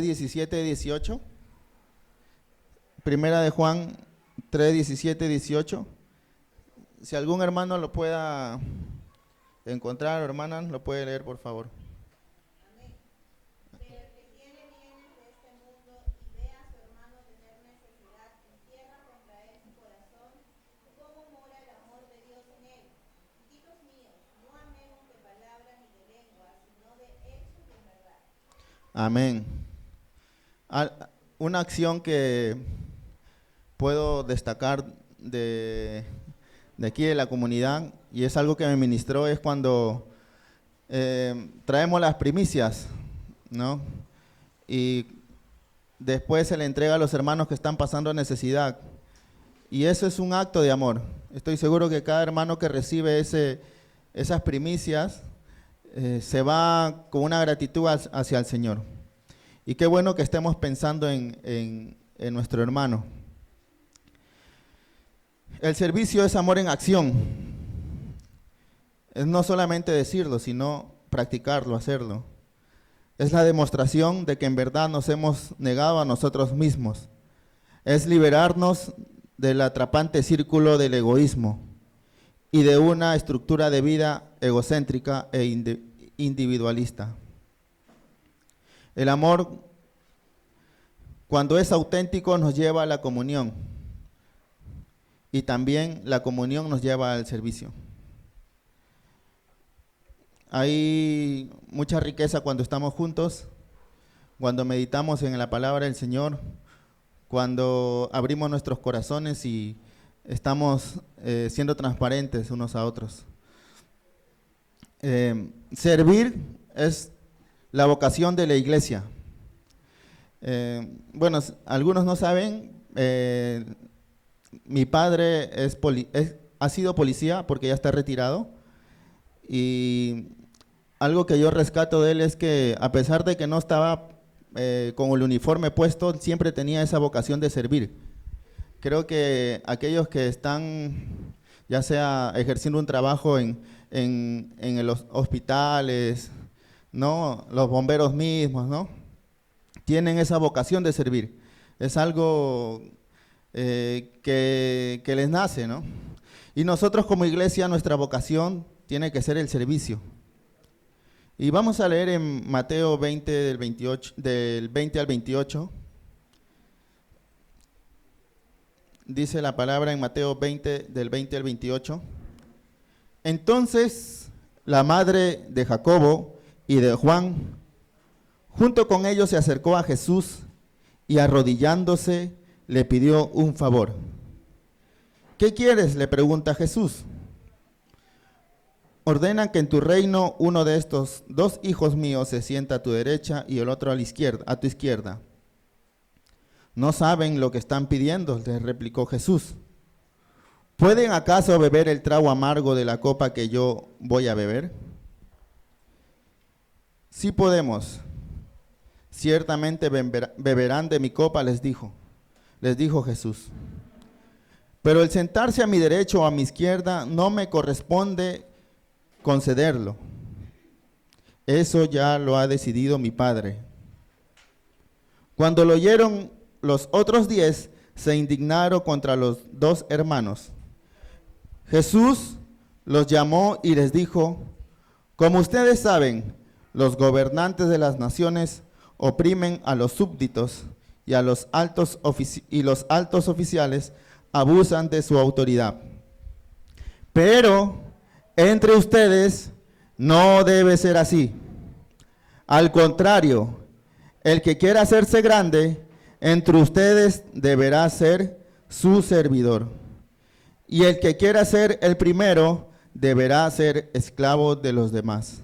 17, 18. Primera de Juan 3, 17, 18. Si algún hermano lo pueda encontrar, o hermana, lo puede leer, por favor. Amén. Pero el que tiene bienes de este mundo y ve a su hermano tener necesidad, encierra contra él su corazón. ¿Cómo mora el amor de Dios en él? Hijitos míos, no amemos de palabra ni de lengua, sino de hechos y en verdad. Amén. Una acción que puedo destacar de aquí de la comunidad, y es algo que me ministró, es cuando traemos las primicias, ¿no? Y después se le entrega a los hermanos que están pasando necesidad. Y eso es un acto de amor. Estoy seguro que cada hermano que recibe esas primicias se va con una gratitud hacia el Señor. Y qué bueno que estemos pensando en nuestro hermano. El servicio es amor en acción. Es no solamente decirlo, sino practicarlo, hacerlo. Es la demostración de que en verdad nos hemos negado a nosotros mismos. Es liberarnos del atrapante círculo del egoísmo y de una estructura de vida egocéntrica e individualista. El amor, cuando es auténtico, nos lleva a la comunión, y también la comunión nos lleva al servicio. Hay mucha riqueza cuando estamos juntos, cuando meditamos en la palabra del Señor, cuando abrimos nuestros corazones y estamos siendo transparentes unos a otros. Servir es la vocación de la iglesia. Bueno, algunos no saben, mi padre ha sido policía porque ya está retirado, y algo que yo rescato de él es que a pesar de que no estaba con el uniforme puesto, siempre tenía esa vocación de servir. Creo que aquellos que están ya sea ejerciendo un trabajo en los hospitales, ¿no? Los bomberos mismos, ¿no? Tienen esa vocación de servir. Es algo que les nace, ¿no? Y nosotros como iglesia, nuestra vocación tiene que ser el servicio. Y vamos a leer en Mateo 20, del 20 al 28. Dice la palabra en Mateo 20, del 20 al 28. Entonces la madre de Jacobo y de Juan, junto con ellos, se acercó a Jesús y arrodillándose le pidió un favor. ¿Qué quieres?, le pregunta Jesús. Ordena que en tu reino uno de estos dos hijos míos se sienta a tu derecha y el otro a tu izquierda. No saben lo que están pidiendo, les replicó Jesús. ¿Pueden acaso beber el trago amargo de la copa que yo voy a beber? Sí podemos. Ciertamente beberán de mi copa, les dijo Jesús. Pero el sentarse a mi derecha o a mi izquierda no me corresponde concederlo. Eso ya lo ha decidido mi Padre. Cuando lo oyeron, los otros 10 se indignaron contra los dos hermanos. Jesús los llamó y les dijo: como ustedes saben, los gobernantes de las naciones oprimen a los súbditos y los altos oficiales abusan de su autoridad. Pero entre ustedes no debe ser así. Al contrario, el que quiera hacerse grande entre ustedes deberá ser su servidor. Y el que quiera ser el primero deberá ser esclavo de los demás.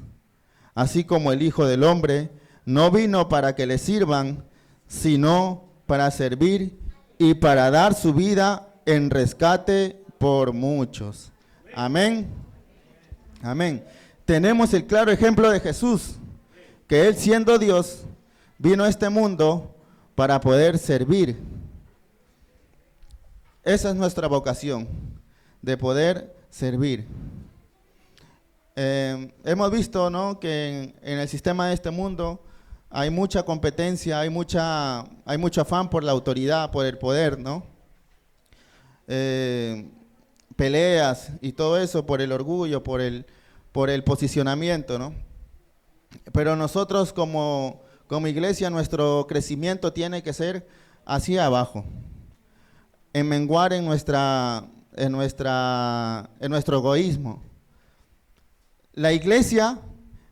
Así como el Hijo del Hombre no vino para que le sirvan, sino para servir y para dar su vida en rescate por muchos. Amén. Amén. Tenemos el claro ejemplo de Jesús, que Él, siendo Dios, vino a este mundo para poder servir. Esa es nuestra vocación, de poder servir. Hemos visto, ¿no?, que en el sistema de este mundo hay mucha competencia, hay mucho afán por la autoridad, por el poder, ¿no? Peleas y todo eso por el orgullo, por el posicionamiento, ¿no? Pero nosotros como iglesia, nuestro crecimiento tiene que ser hacia abajo, en menguar en nuestro egoísmo. La iglesia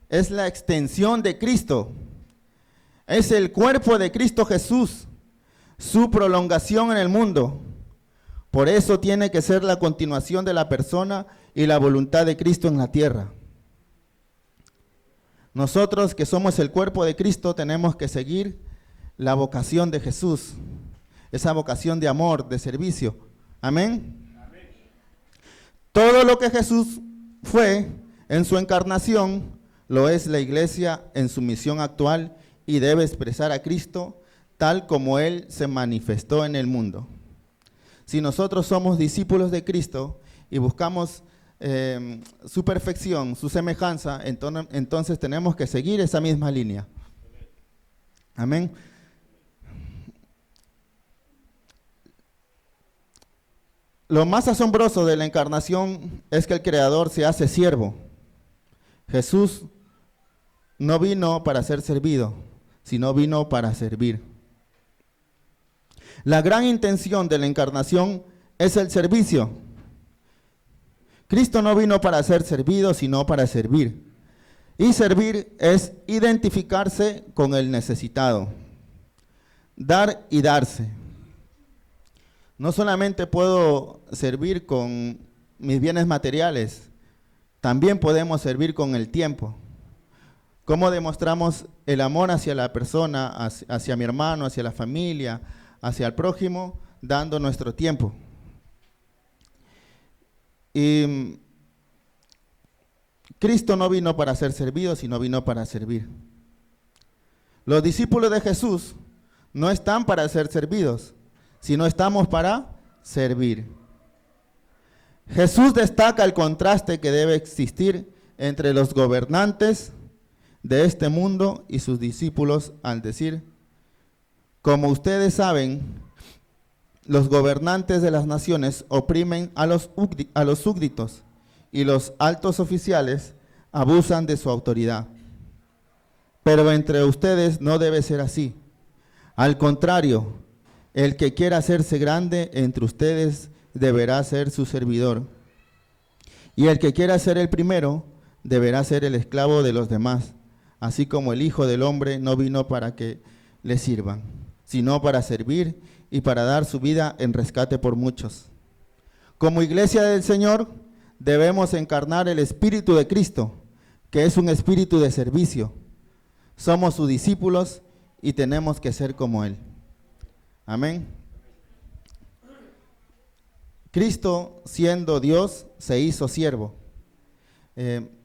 es la extensión de Cristo, es el cuerpo de Cristo Jesús, su prolongación en el mundo. Por eso tiene que ser la continuación de la persona y la voluntad de Cristo en la tierra. Nosotros que somos el cuerpo de Cristo tenemos que seguir la vocación de Jesús, esa vocación de amor, de servicio. Amén. Amén. Todo lo que Jesús fue en su encarnación, lo es la iglesia en su misión actual y debe expresar a Cristo tal como Él se manifestó en el mundo. Si nosotros somos discípulos de Cristo y buscamos su perfección, su semejanza, entonces tenemos que seguir esa misma línea. Amén. Lo más asombroso de la encarnación es que el Creador se hace siervo. Jesús no vino para ser servido, sino vino para servir. La gran intención de la encarnación es el servicio. Cristo no vino para ser servido, sino para servir. Y servir es identificarse con el necesitado. Dar y darse. No solamente puedo servir con mis bienes materiales, también podemos servir con el tiempo. ¿Cómo demostramos el amor hacia la persona, hacia mi hermano, hacia la familia, hacia el prójimo? Dando nuestro tiempo. Y Cristo no vino para ser servido, sino vino para servir. Los discípulos de Jesús no están para ser servidos, sino estamos para servir. Jesús destaca el contraste que debe existir entre los gobernantes de este mundo y sus discípulos al decir: como ustedes saben, los gobernantes de las naciones oprimen a los súbditos y los altos oficiales abusan de su autoridad. Pero entre ustedes no debe ser así. Al contrario, el que quiera hacerse grande entre ustedes deberá ser su servidor. Y el que quiera ser el primero deberá ser el esclavo de los demás, así como el Hijo del Hombre no vino para que le sirvan, sino para servir y para dar su vida en rescate por muchos. Como iglesia del Señor, debemos encarnar el Espíritu de Cristo, que es un espíritu de servicio. Somos sus discípulos y tenemos que ser como Él. Amén. Cristo, siendo Dios, se hizo siervo.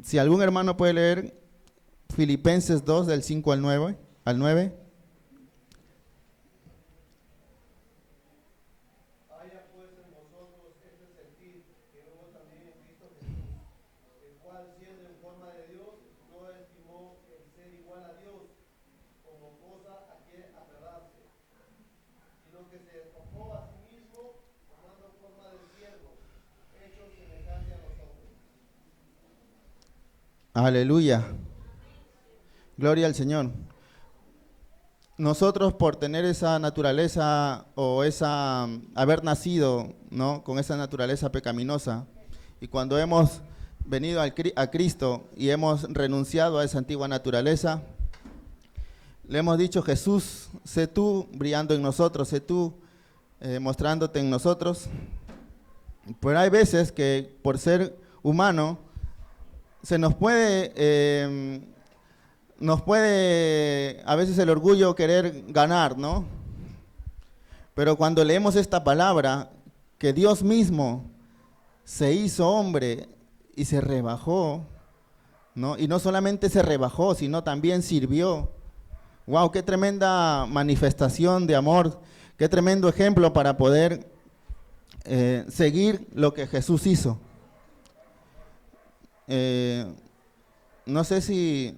Si algún hermano puede leer Filipenses 2, del 5 al 9. Aleluya. Gloria al Señor. Nosotros por tener esa naturaleza o haber nacido, ¿no?, con esa naturaleza pecaminosa, y cuando hemos venido a Cristo y hemos renunciado a esa antigua naturaleza, le hemos dicho: Jesús, sé tú brillando en nosotros, sé tú mostrándote en nosotros. Pero hay veces que por ser humano se nos puede a veces el orgullo querer ganar, ¿no? Pero cuando leemos esta palabra, que Dios mismo se hizo hombre y se rebajó, ¿no? Y no solamente se rebajó, sino también sirvió. ¡Wow! ¡Qué tremenda manifestación de amor! ¡Qué tremendo ejemplo para poder seguir lo que Jesús hizo! No sé si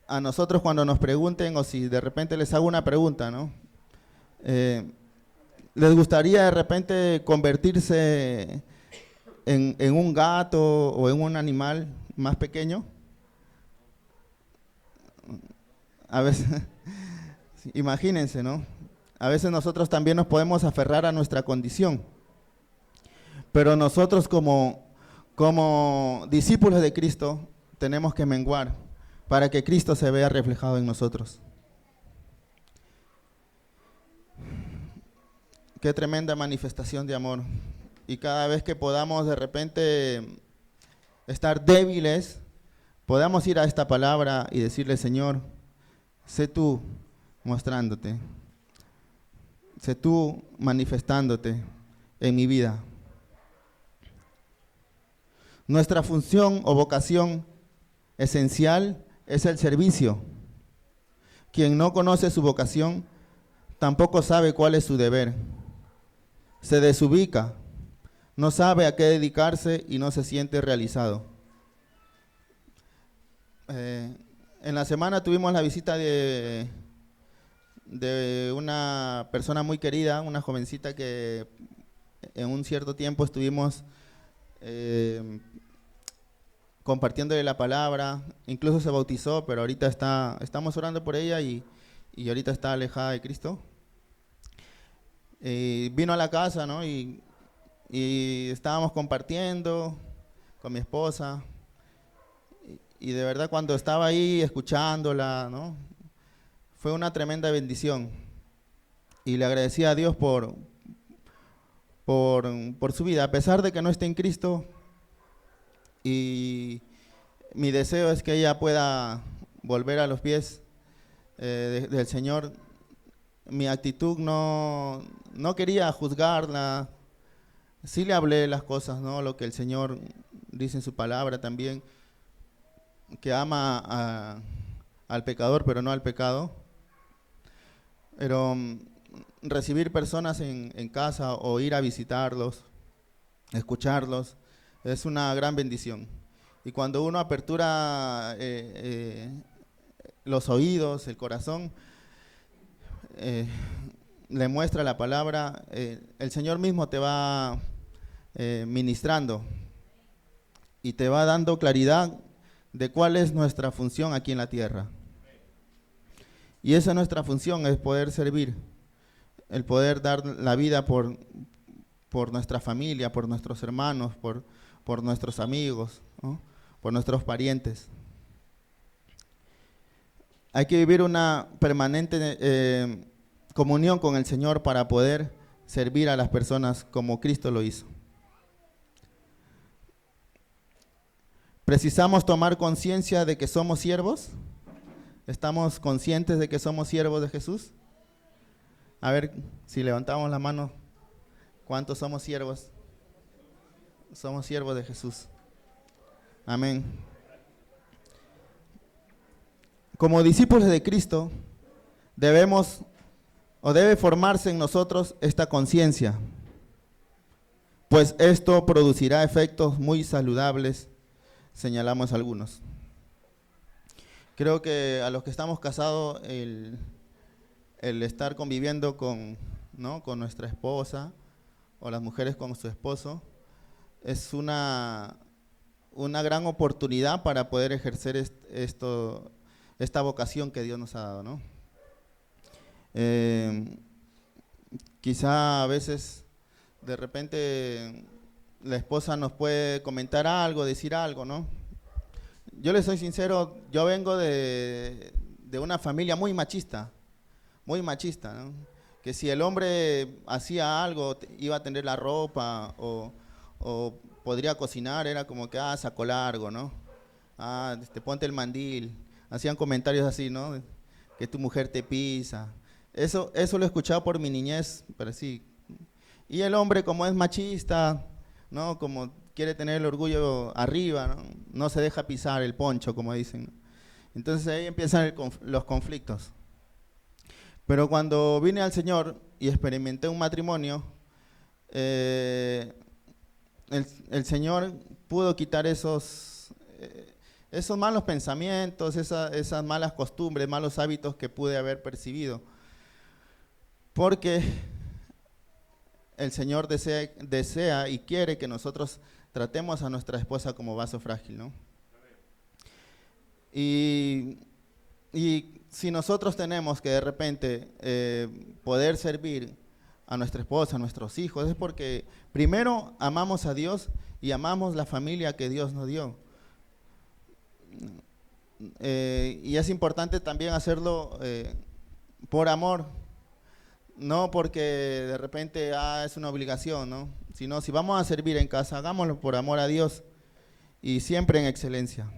a nosotros cuando nos pregunten o si de repente les hago una pregunta, ¿no? ¿Les gustaría de repente convertirse en un gato o en un animal más pequeño? A veces, imagínense, ¿no? A veces nosotros también nos podemos aferrar a nuestra condición, pero nosotros como discípulos de Cristo tenemos que menguar para que Cristo se vea reflejado en nosotros. Qué tremenda manifestación de amor. Y cada vez que podamos de repente estar débiles, podamos ir a esta palabra y decirle: Señor, sé tú mostrándote, sé tú manifestándote en mi vida. Nuestra función o vocación esencial es el servicio. Quien no conoce su vocación tampoco sabe cuál es su deber. Se desubica, no sabe a qué dedicarse y no se siente realizado. En la semana tuvimos la visita de una persona muy querida, una jovencita que en un cierto tiempo estuvimos compartiéndole la palabra, incluso se bautizó, pero ahorita estamos orando por ella y ahorita está alejada de Cristo. Vino a la casa, ¿no? Y estábamos compartiendo con mi esposa. Y de verdad cuando estaba ahí escuchándola, ¿no? Fue una tremenda bendición. Y le agradecí a Dios por su vida, a pesar de que no esté en Cristo. Y mi deseo es que ella pueda volver a los pies del Señor. Mi actitud no quería juzgarla. Sí le hablé las cosas, ¿no? Lo que el Señor dice en su palabra también, que ama al pecador, pero no al pecado. Pero recibir personas en casa o ir a visitarlos, escucharlos, es una gran bendición. Y cuando uno apertura los oídos, el corazón, le muestra la palabra, el Señor mismo te va ministrando y te va dando claridad de cuál es nuestra función aquí en la tierra. Y esa es nuestra función, es poder servir, el poder dar la vida por nuestra familia, por nuestros hermanos, por nuestros amigos, ¿no? Por nuestros parientes. Hay que vivir una permanente comunión con el Señor para poder servir a las personas como Cristo lo hizo. ¿Precisamos tomar conciencia de que somos siervos? ¿Estamos conscientes de que somos siervos de Jesús? A ver, si levantamos la mano, ¿cuántos somos siervos? Somos siervos de Jesús. Amén. Como discípulos de Cristo, debe formarse en nosotros esta conciencia, pues esto producirá efectos muy saludables, señalamos algunos. Creo que a los que estamos casados, el estar conviviendo con nuestra esposa o las mujeres con su esposo es una gran oportunidad para poder ejercer esta vocación que Dios nos ha dado, ¿no? Quizá a veces de repente la esposa nos puede comentar algo, decir algo, ¿no? Yo les soy sincero, yo vengo de una familia muy machista, ¿no? Que si el hombre hacía algo, iba a tender la ropa o podría cocinar, era como que, saco largo, ¿no? Ponte el mandil. Hacían comentarios así, ¿no? Que tu mujer te pisa. Eso lo he escuchado por mi niñez, pero sí. Y el hombre, como es machista, ¿no? Como quiere tener el orgullo arriba, ¿no? No se deja pisar el poncho, como dicen. Entonces ahí empiezan los conflictos. Pero cuando vine al Señor y experimenté un matrimonio, el Señor pudo quitar esos esos malos pensamientos, esas malas costumbres, malos hábitos que pude haber percibido. Porque el Señor desea y quiere que nosotros tratemos a nuestra esposa como vaso frágil, ¿no? Y si nosotros tenemos que de repente poder servir a nuestra esposa, a nuestros hijos, es porque primero amamos a Dios y amamos la familia que Dios nos dio. Y es importante también hacerlo por amor, no porque de repente es una obligación, ¿no? Sino si vamos a servir en casa, hagámoslo por amor a Dios y siempre en excelencia.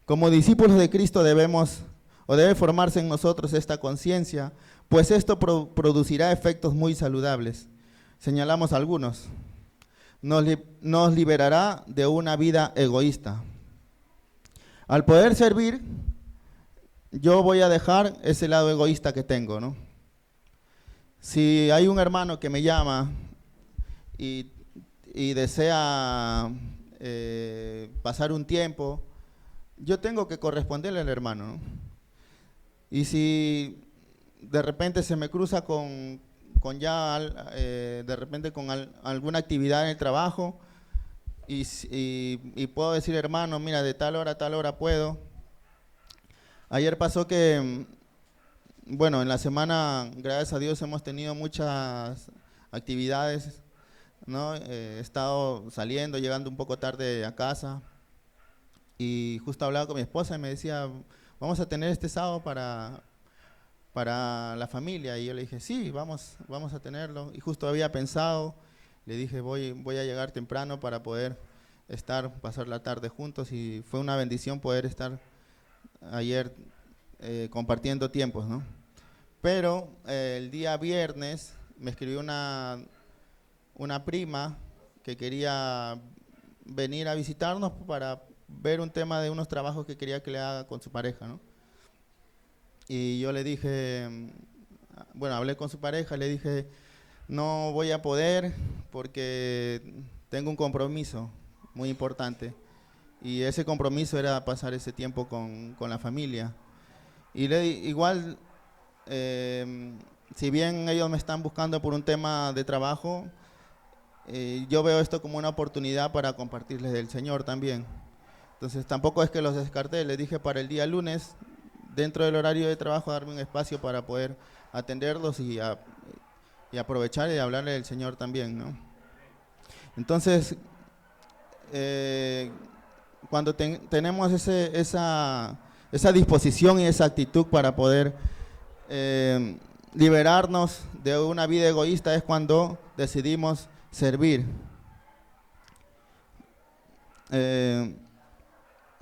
Como discípulos de Cristo debe formarse en nosotros esta conciencia, pues esto producirá efectos muy saludables. Señalamos algunos. Nos liberará de una vida egoísta. Al poder servir, yo voy a dejar ese lado egoísta que tengo, ¿no? Si hay un hermano que me llama y desea pasar un tiempo, yo tengo que corresponderle al hermano, ¿no? Y si de repente se me cruza con alguna actividad en el trabajo y puedo decir, hermano, mira, de tal hora a tal hora puedo. Ayer pasó que, bueno, en la semana, gracias a Dios, hemos tenido muchas actividades, ¿no? He estado saliendo, llegando un poco tarde a casa. Y justo hablaba con mi esposa y me decía, vamos a tener este sábado para la familia. Y yo le dije, sí, vamos a tenerlo. Y justo había pensado, le dije, voy a llegar temprano para poder pasar la tarde juntos. Y fue una bendición poder estar ayer compartiendo tiempos, ¿no? Pero el día viernes me escribió una prima que quería venir a visitarnos para ver un tema de unos trabajos que quería que le haga con su pareja, ¿no? Y yo le dije, bueno, hablé con su pareja, le dije, no voy a poder porque tengo un compromiso muy importante. Y ese compromiso era pasar ese tiempo con la familia. Y igual, si bien ellos me están buscando por un tema de trabajo, yo veo esto como una oportunidad para compartirles del Señor también. Entonces tampoco es que los descarté, les dije para el día lunes, dentro del horario de trabajo, darme un espacio para poder atenderlos y aprovechar y hablarle del Señor también, ¿no? Entonces, cuando tenemos esa disposición y esa actitud para poder liberarnos de una vida egoísta, es cuando decidimos servir.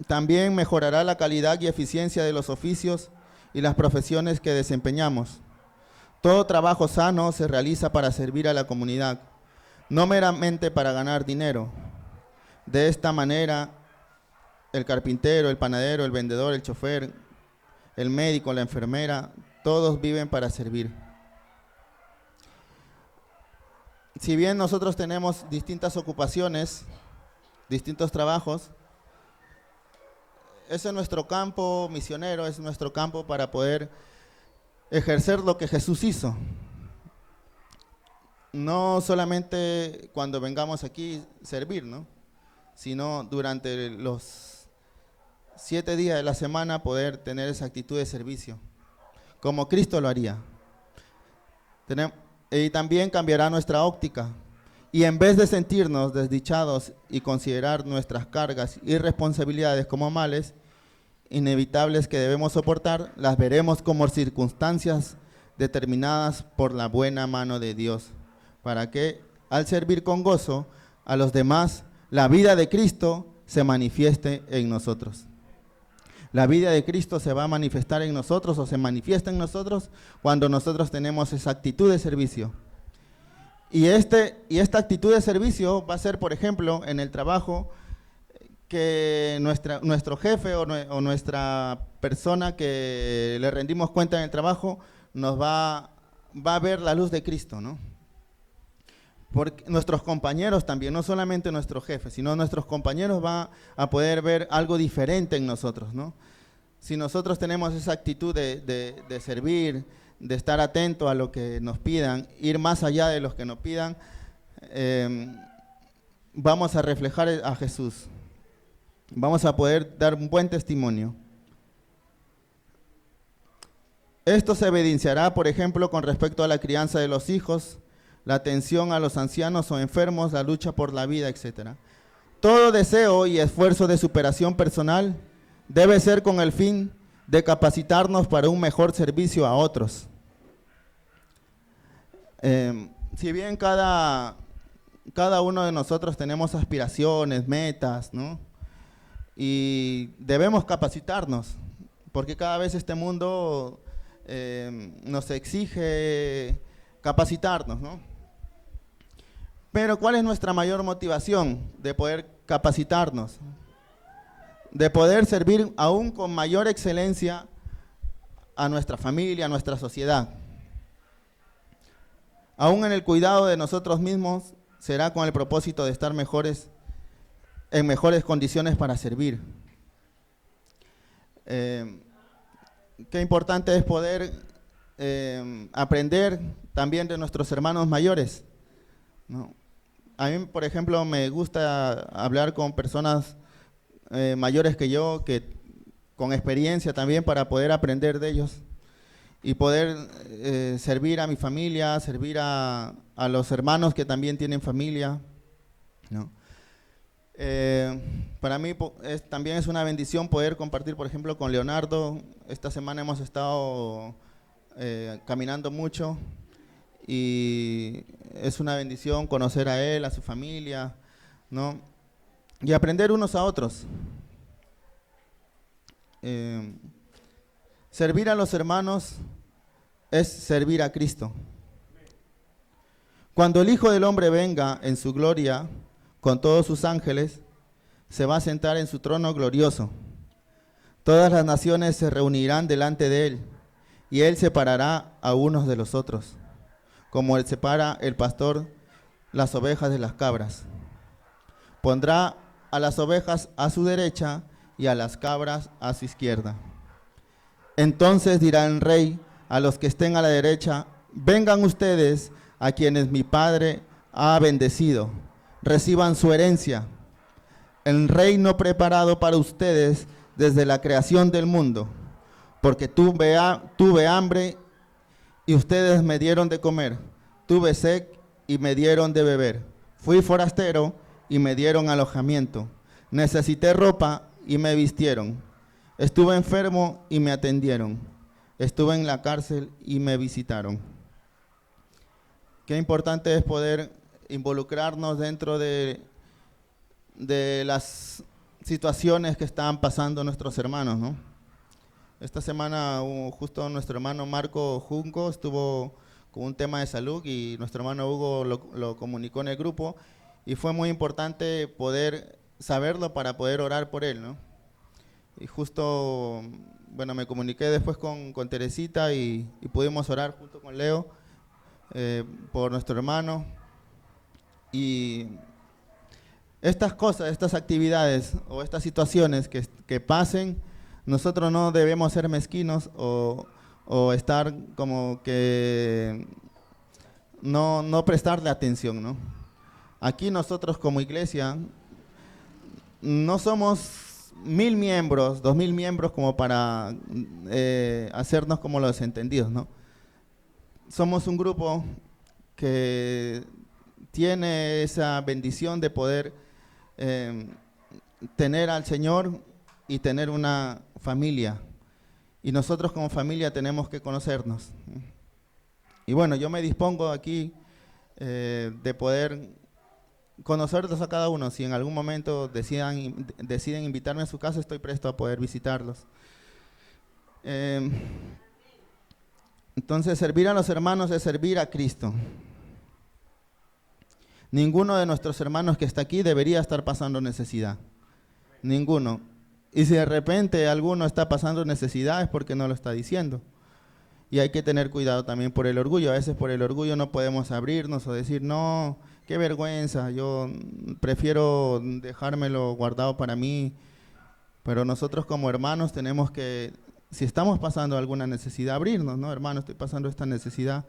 También mejorará la calidad y eficiencia de los oficios y las profesiones que desempeñamos. Todo trabajo sano se realiza para servir a la comunidad, no meramente para ganar dinero. De esta manera, el carpintero, el panadero, el vendedor, el chofer, el médico, la enfermera, todos viven para servir. Si bien nosotros tenemos distintas ocupaciones, distintos trabajos, ese es nuestro campo misionero, es nuestro campo para poder ejercer lo que Jesús hizo. No solamente cuando vengamos aquí servir, ¿no? Sino durante los 7 días de la semana poder tener esa actitud de servicio, como Cristo lo haría. Y también cambiará nuestra óptica. Y en vez de sentirnos desdichados y considerar nuestras cargas y responsabilidades como males inevitables que debemos soportar, las veremos como circunstancias determinadas por la buena mano de Dios, para que al servir con gozo a los demás, la vida de Cristo se manifieste en nosotros. La vida de Cristo se va a manifestar en nosotros o se manifiesta en nosotros cuando nosotros tenemos esa actitud de servicio. Y esta actitud de servicio va a ser, por ejemplo, en el trabajo, que nuestro jefe o nuestra persona que le rendimos cuenta en el trabajo nos va a ver la luz de Cristo, ¿no? porque nuestros compañeros también, no solamente nuestros jefes, sino nuestros compañeros van a poder ver algo diferente en nosotros, ¿no? Si nosotros tenemos esa actitud de servir, de estar atento a lo que nos pidan, ir más allá de los que nos pidan, vamos a reflejar a Jesús. Vamos a poder dar un buen testimonio. Esto se evidenciará, por ejemplo, con respecto a la crianza de los hijos, la atención a los ancianos o enfermos, la lucha por la vida, etc. Todo deseo y esfuerzo de superación personal debe ser con el fin de capacitarnos para un mejor servicio a otros. Si bien cada uno de nosotros tenemos aspiraciones, metas, ¿no? Y debemos capacitarnos, porque cada vez este mundo nos exige capacitarnos, ¿no? Pero ¿cuál es nuestra mayor motivación de poder capacitarnos? De poder servir aún con mayor excelencia a nuestra familia, a nuestra sociedad. Aún en el cuidado de nosotros mismos será con el propósito de estar en mejores condiciones para servir. Qué importante es poder aprender también de nuestros hermanos mayores, ¿no? A mí, por ejemplo, me gusta hablar con personas mayores que yo, con experiencia también, para poder aprender de ellos y poder servir a mi familia, servir a los hermanos que también tienen familia, ¿no? Para mí también es una bendición poder compartir, por ejemplo, con Leonardo. Esta semana hemos estado caminando mucho y es una bendición conocer a él, a su familia, ¿no? Y aprender unos a otros. Servir a los hermanos es servir a Cristo. Cuando el Hijo del Hombre venga en su gloria con todos sus ángeles, se va a sentar en su trono glorioso. Todas las naciones se reunirán delante de él, y él separará a unos de los otros, como él separa el pastor las ovejas de las cabras. Pondrá a las ovejas a su derecha y a las cabras a su izquierda. Entonces dirá el rey a los que estén a la derecha: vengan ustedes a quienes mi Padre ha bendecido, reciban su herencia, el reino preparado para ustedes desde la creación del mundo, porque tuve hambre y ustedes me dieron de comer, tuve sed y me dieron de beber, fui forastero y me dieron alojamiento, necesité ropa y me vistieron, estuve enfermo y me atendieron, estuve en la cárcel y me visitaron. Qué importante es poder involucrarnos dentro de las situaciones que están pasando nuestros hermanos, ¿no? Esta semana justo nuestro hermano Marco Junco estuvo con un tema de salud y nuestro hermano Hugo lo comunicó en el grupo, y fue muy importante poder saberlo para poder orar por él, ¿no? Y justo, bueno, me comuniqué después con Teresita y pudimos orar junto con Leo por nuestro hermano. Y estas cosas, estas actividades o estas situaciones que pasen, nosotros no debemos ser mezquinos o estar como que no prestarle atención, ¿no? Aquí nosotros como iglesia no somos 1000 miembros, 2000 miembros como para hacernos como los entendidos, ¿no? Somos un grupo que tiene esa bendición de poder tener al Señor y tener una familia. Y nosotros como familia tenemos que conocernos. Y bueno, yo me dispongo aquí de poder conocerlos a cada uno. Si en algún momento deciden invitarme a su casa, estoy presto a poder visitarlos. Entonces, servir a los hermanos es servir a Cristo. Ninguno de nuestros hermanos que está aquí debería estar pasando necesidad. Ninguno. Y si de repente alguno está pasando necesidad es porque no lo está diciendo. Y hay que tener cuidado también por el orgullo. A veces por el orgullo no podemos abrirnos o decir, no, qué vergüenza, yo prefiero dejármelo guardado para mí. Pero nosotros como hermanos tenemos que, si estamos pasando alguna necesidad, abrirnos, ¿no? Hermano, estoy pasando esta necesidad.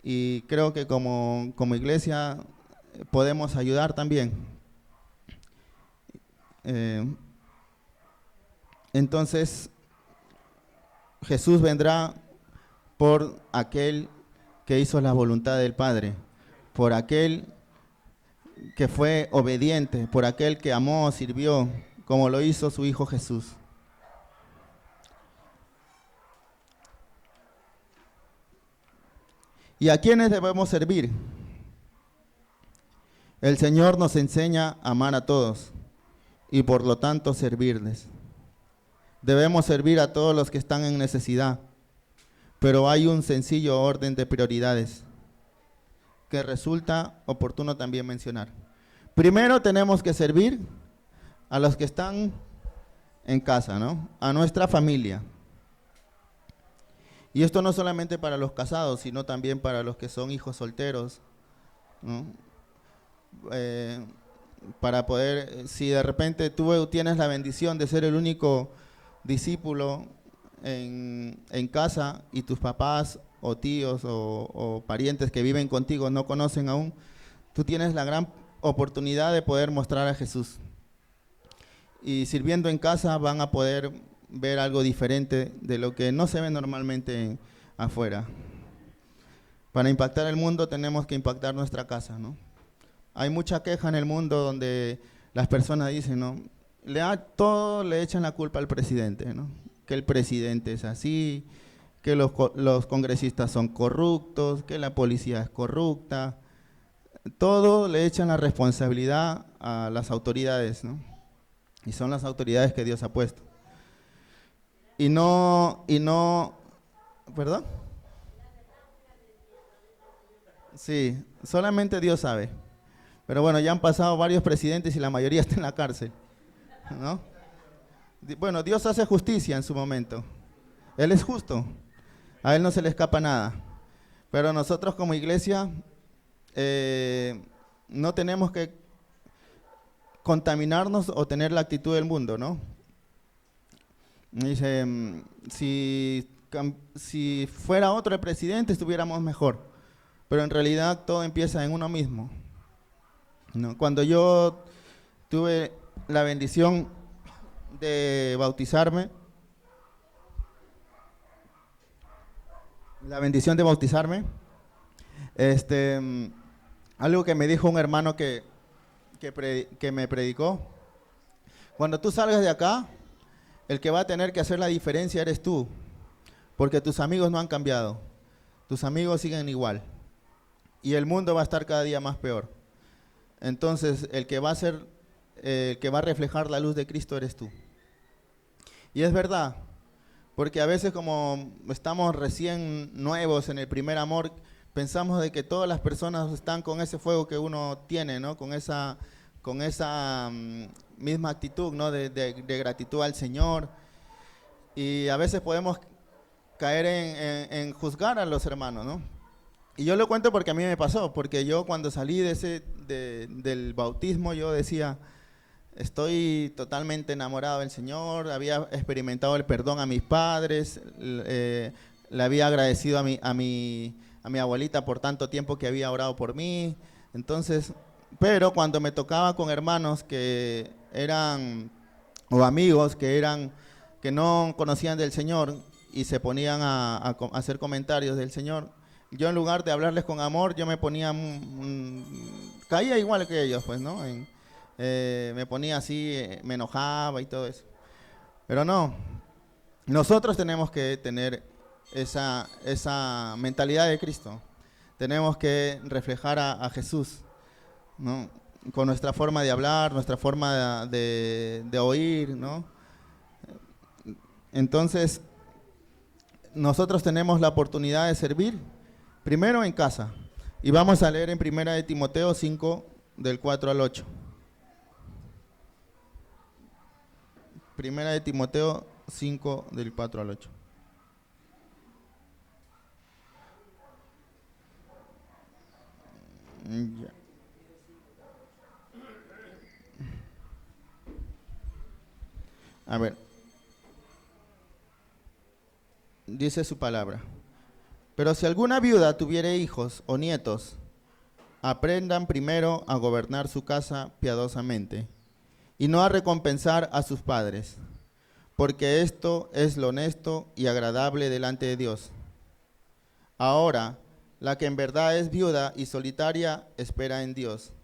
Y creo que como iglesia podemos ayudar también. Eh, entonces, Jesús vendrá por aquel que hizo la voluntad del Padre, por aquel que fue obediente, por aquel que amó, sirvió, como lo hizo su Hijo Jesús. ¿Y a quiénes debemos servir? El Señor nos enseña a amar a todos y por lo tanto servirles. Debemos servir a todos los que están en necesidad, pero hay un sencillo orden de prioridades que resulta oportuno también mencionar. Primero tenemos que servir a los que están en casa, ¿no? A nuestra familia. Y esto no solamente para los casados, sino también para los que son hijos solteros, ¿no? Para poder, si de repente tú tienes la bendición de ser el único discípulo en casa y tus papás o tíos o parientes que viven contigo no conocen aún, tú tienes la gran oportunidad de poder mostrar a Jesús. Y sirviendo en casa van a poder ver algo diferente de lo que no se ve normalmente afuera. Para impactar el mundo tenemos que impactar nuestra casa, ¿no? Hay mucha queja en el mundo donde las personas dicen, ¿no? Todo le echan la culpa al presidente, ¿no? Que el presidente es así, que los congresistas son corruptos, que la policía es corrupta. Todo le echan la responsabilidad a las autoridades, ¿no? Y son las autoridades que Dios ha puesto. ¿Perdón? Sí, solamente Dios sabe. Pero bueno, ya han pasado varios presidentes y la mayoría está en la cárcel, ¿no? Bueno, Dios hace justicia en su momento. Él es justo. A Él no se le escapa nada. Pero nosotros como iglesia no tenemos que contaminarnos o tener la actitud del mundo, ¿no? Dice, si fuera otro el presidente estuviéramos mejor. Pero en realidad todo empieza en uno mismo, ¿no? Cuando yo tuve la bendición de bautizarme, algo que me dijo un hermano que me predicó: cuando tú salgas de acá, el que va a tener que hacer la diferencia eres tú, porque tus amigos no han cambiado, tus amigos siguen igual, y el mundo va a estar cada día más peor. Entonces, el que va a reflejar la luz de Cristo eres tú. Y es verdad, porque a veces como estamos recién nuevos en el primer amor, pensamos de que todas las personas están con ese fuego que uno tiene, ¿no? Con esa misma actitud, ¿no? De gratitud al Señor. Y a veces podemos caer en juzgar a los hermanos, ¿no? Y yo lo cuento porque a mí me pasó, porque yo cuando salí del bautismo, yo decía, estoy totalmente enamorado del Señor, había experimentado el perdón a mis padres, le había agradecido a mi abuelita por tanto tiempo que había orado por mí. Entonces, pero cuando me tocaba con hermanos que eran, o amigos que no conocían del Señor y se ponían a hacer comentarios del Señor, yo en lugar de hablarles con amor, yo me ponía, caía igual que ellos, pues, ¿no? Me ponía así, me enojaba y todo eso. Pero no, nosotros tenemos que tener esa mentalidad de Cristo. Tenemos que reflejar a Jesús, ¿no? Con nuestra forma de hablar, nuestra forma de oír, ¿no? Entonces, nosotros tenemos la oportunidad de servir primero en casa. Y vamos a leer en 1 de Timoteo 5, del 4 al 8. 1 de Timoteo 5, del 4 al 8. Ya. A ver, dice su palabra. Pero si alguna viuda tuviere hijos o nietos, aprendan primero a gobernar su casa piadosamente y no a recompensar a sus padres, porque esto es lo honesto y agradable delante de Dios. Ahora, la que en verdad es viuda y solitaria espera en Dios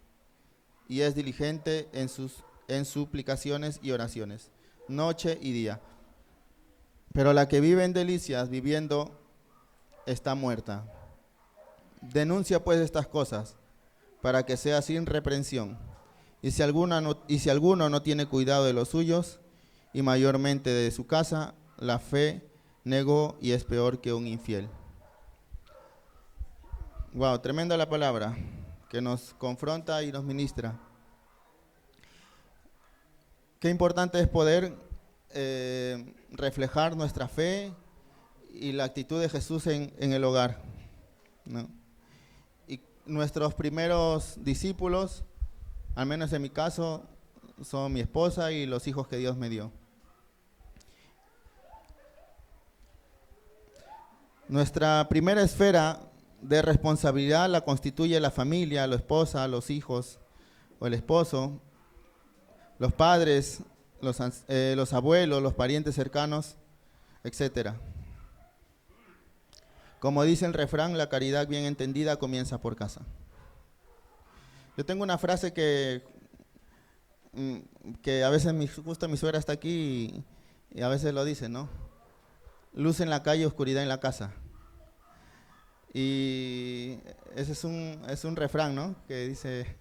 y es diligente en suplicaciones y oraciones, noche y día. Pero la que vive en delicias viviendo está muerta. Denuncia pues estas cosas para que sea sin reprensión. Y si alguno no tiene cuidado de los suyos y mayormente de su casa, la fe negó y es peor que un infiel. Wow, tremenda la palabra que nos confronta y nos ministra. Qué importante es poder reflejar nuestra fe y la actitud de Jesús en el hogar, ¿no? Y nuestros primeros discípulos, al menos en mi caso, son mi esposa y los hijos que Dios me dio. Nuestra primera esfera de responsabilidad la constituye la familia, la esposa, los hijos o el esposo, los padres, los abuelos, los parientes cercanos, etcétera. Como dice el refrán, la caridad bien entendida comienza por casa. Yo tengo una frase que a veces justo mi suegra está aquí y a veces lo dice, ¿no? Luz en la calle, oscuridad en la casa. Y ese es un refrán, ¿no? Que dice,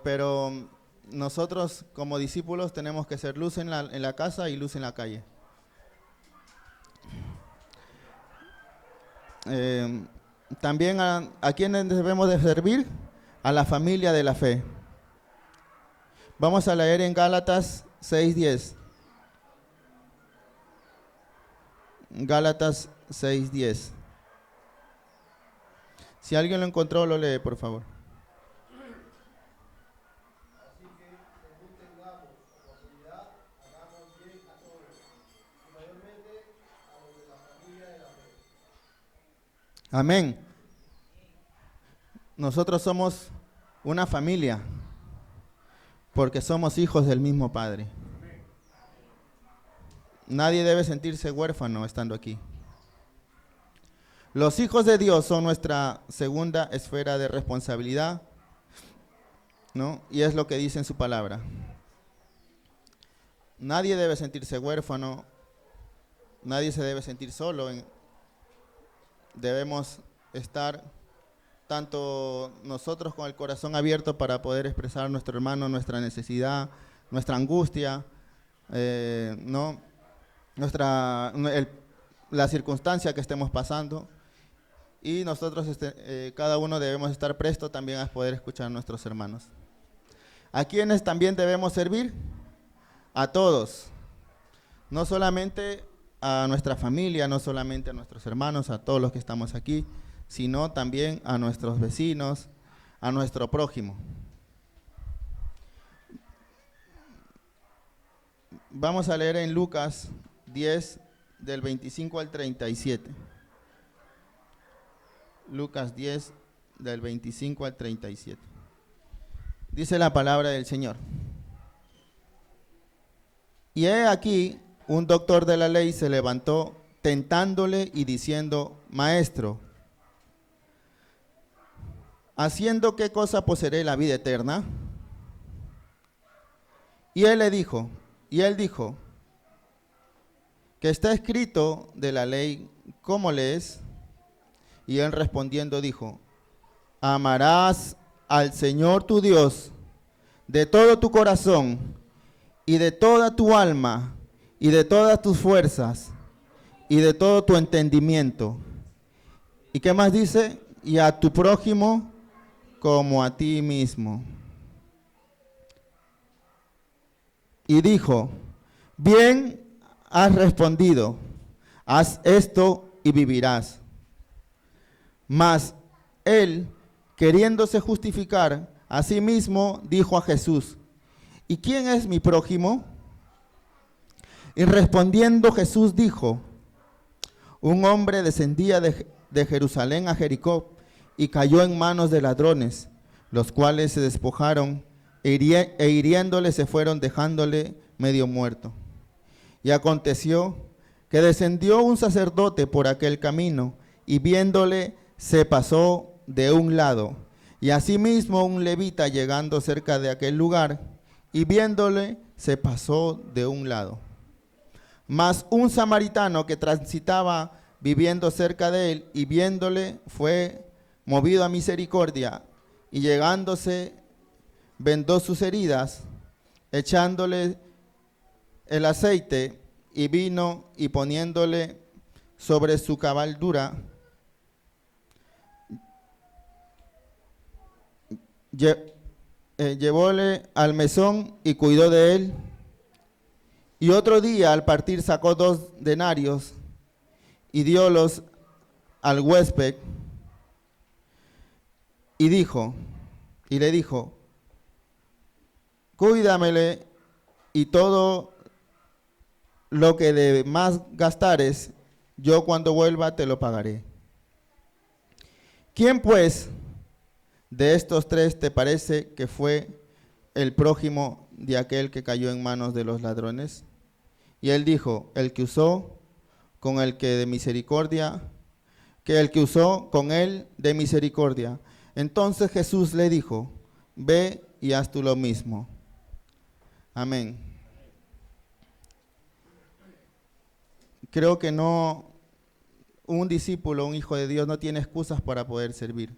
pero nosotros como discípulos tenemos que ser luz en la casa y luz en la calle. También a quienes debemos de servir, a la familia de la fe. Vamos a leer en Gálatas 6:10. Gálatas 6:10. Si alguien lo encontró, lo lee, por favor. Así que, según tengamos oportunidad, hagamos bien a todos, y mayormente a los de la familia de la fe. Amén. Nosotros somos una familia, porque somos hijos del mismo Padre. Nadie debe sentirse huérfano estando aquí. Los hijos de Dios son nuestra segunda esfera de responsabilidad, ¿no? Y es lo que dice en su palabra. Nadie debe sentirse huérfano, nadie se debe sentir solo. Debemos estar tanto nosotros con el corazón abierto para poder expresar a nuestro hermano nuestra necesidad, nuestra angustia, ¿no? La circunstancia que estemos pasando, y nosotros cada uno debemos estar presto también a poder escuchar a nuestros hermanos. ¿A quiénes también debemos servir? A todos, no solamente a nuestra familia, no solamente a nuestros hermanos, a todos los que estamos aquí, sino también a nuestros vecinos, a nuestro prójimo. Vamos a leer en Lucas 10, del 25 al 37. Lucas 10, del 25 al 37. Dice la palabra del Señor. Y he aquí, un doctor de la ley se levantó tentándole y diciendo: Maestro, ¿haciendo qué cosa poseeré la vida eterna? Y él dijo, que está escrito de la ley, ¿cómo lees? Y él respondiendo dijo: amarás al Señor tu Dios de todo tu corazón y de toda tu alma y de todas tus fuerzas y de todo tu entendimiento. ¿Y qué más dice? Y a tu prójimo como a ti mismo. Y dijo: bien has respondido, haz esto y vivirás. Mas él, queriéndose justificar a sí mismo, dijo a Jesús: ¿y quién es mi prójimo? Y respondiendo Jesús dijo, un hombre descendía de Jerusalén a Jericó y cayó en manos de ladrones, los cuales se despojaron e hiriéndole se fueron dejándole medio muerto. Y aconteció que descendió un sacerdote por aquel camino y viéndole se pasó de un lado. Y asimismo un levita llegando cerca de aquel lugar y viéndole se pasó de un lado. Mas un samaritano que transitaba viviendo cerca de él y viéndole fue movido a misericordia y llegándose vendó sus heridas, echándole el aceite y vino y poniéndole sobre su cabaldura, llevóle al mesón y cuidó de él. Y otro día al partir sacó 2 denarios y diólos al huésped y le dijo, cuídamele y todo lo que de más gastares, yo cuando vuelva te lo pagaré. ¿Quién pues de estos 3 te parece que fue el prójimo de aquel que cayó en manos de los ladrones? Y él dijo, el que usó con el que de misericordia, que el que usó con él de misericordia. Entonces Jesús le dijo, ve y haz tú lo mismo. Amén. Creo que un discípulo, un hijo de Dios no tiene excusas para poder servir.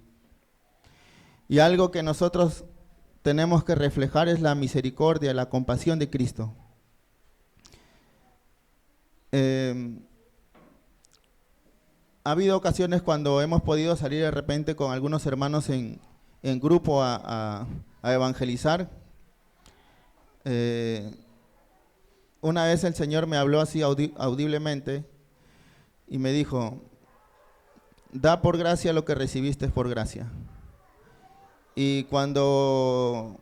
Y algo que nosotros tenemos que reflejar es la misericordia, la compasión de Cristo. Ha habido ocasiones cuando hemos podido salir de repente con algunos hermanos en grupo a evangelizar. Una vez el Señor me habló así audiblemente y me dijo, da por gracia lo que recibiste por gracia. Y cuando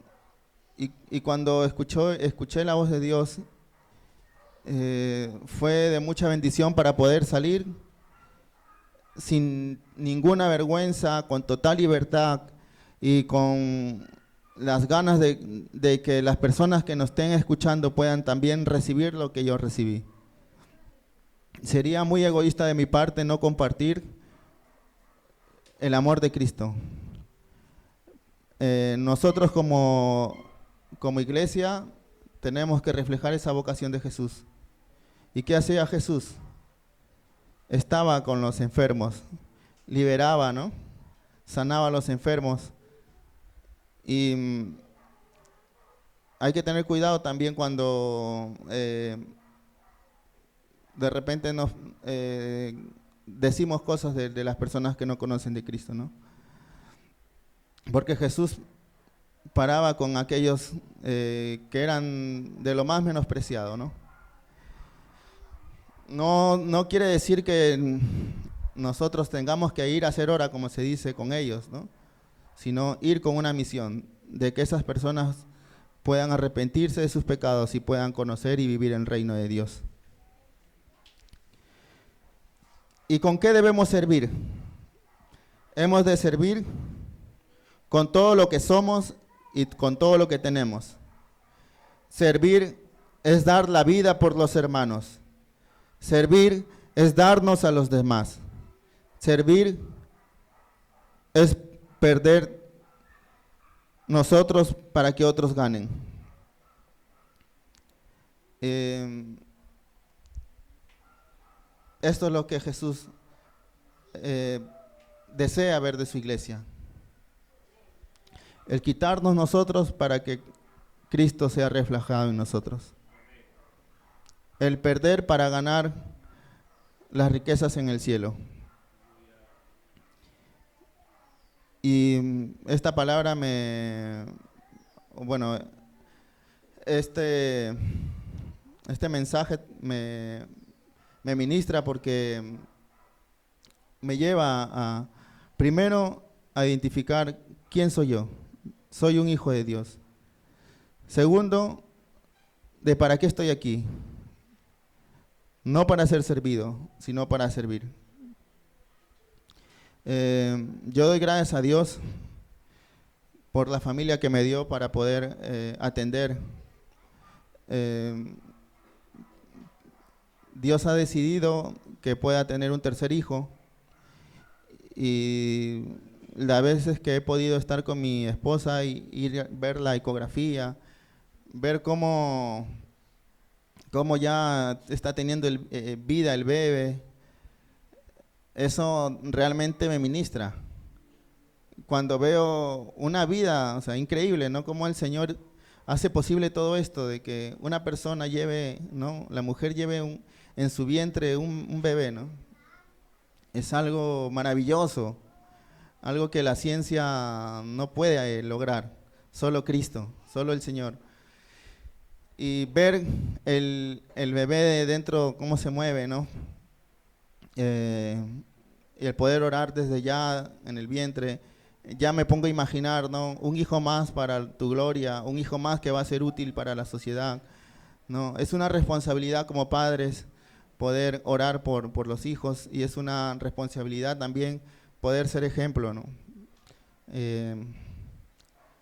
escuché la voz de Dios, fue de mucha bendición para poder salir sin ninguna vergüenza, con total libertad y con las ganas de que las personas que nos estén escuchando puedan también recibir lo que yo recibí. Sería muy egoísta de mi parte no compartir el amor de Cristo. Nosotros como iglesia tenemos que reflejar esa vocación de Jesús. ¿Y qué hacía Jesús? Estaba con los enfermos, liberaba, ¿no? Sanaba a los enfermos. Y hay que tener cuidado también cuando de repente nos decimos cosas de las personas que no conocen de Cristo, ¿no? Porque Jesús paraba con aquellos que eran de lo más menospreciado, ¿no? No quiere decir que nosotros tengamos que ir a hacer hora, como se dice, con ellos, ¿no? Sino ir con una misión de que esas personas puedan arrepentirse de sus pecados y puedan conocer y vivir el reino de Dios. ¿Y con qué debemos servir? Hemos de servir con todo lo que somos y con todo lo que tenemos. Servir es dar la vida por los hermanos. Servir es darnos a los demás. Servir es perder nosotros para que otros ganen. Esto es lo que Jesús desea ver de su iglesia. El quitarnos nosotros para que Cristo sea reflejado en nosotros. El perder para ganar las riquezas en el cielo. Y esta palabra este mensaje me ministra porque me lleva primero a identificar quién soy yo. Soy un hijo de Dios. Segundo, de para qué estoy aquí. No para ser servido, sino para servir. Yo doy gracias a Dios por la familia que me dio para poder atender. Dios ha decidido que pueda tener un tercer hijo, y las veces que he podido estar con mi esposa y ir a ver la ecografía, ver cómo ya está teniendo vida el bebé, eso realmente me ministra. Cuando veo una vida, o sea, increíble, ¿no? Cómo el Señor hace posible todo esto, de que una persona lleve, ¿no? La mujer lleve en su vientre un bebé, ¿no? Es algo maravilloso, algo que la ciencia no puede lograr, solo Cristo, solo el Señor. Y ver el bebé de dentro, cómo se mueve, ¿no? Y el poder orar desde ya en el vientre, ya me pongo a imaginar, ¿no? Un hijo más para tu gloria, un hijo más que va a ser útil para la sociedad, ¿no? Es una responsabilidad como padres poder orar por los hijos, y es una responsabilidad también poder ser ejemplo, ¿no?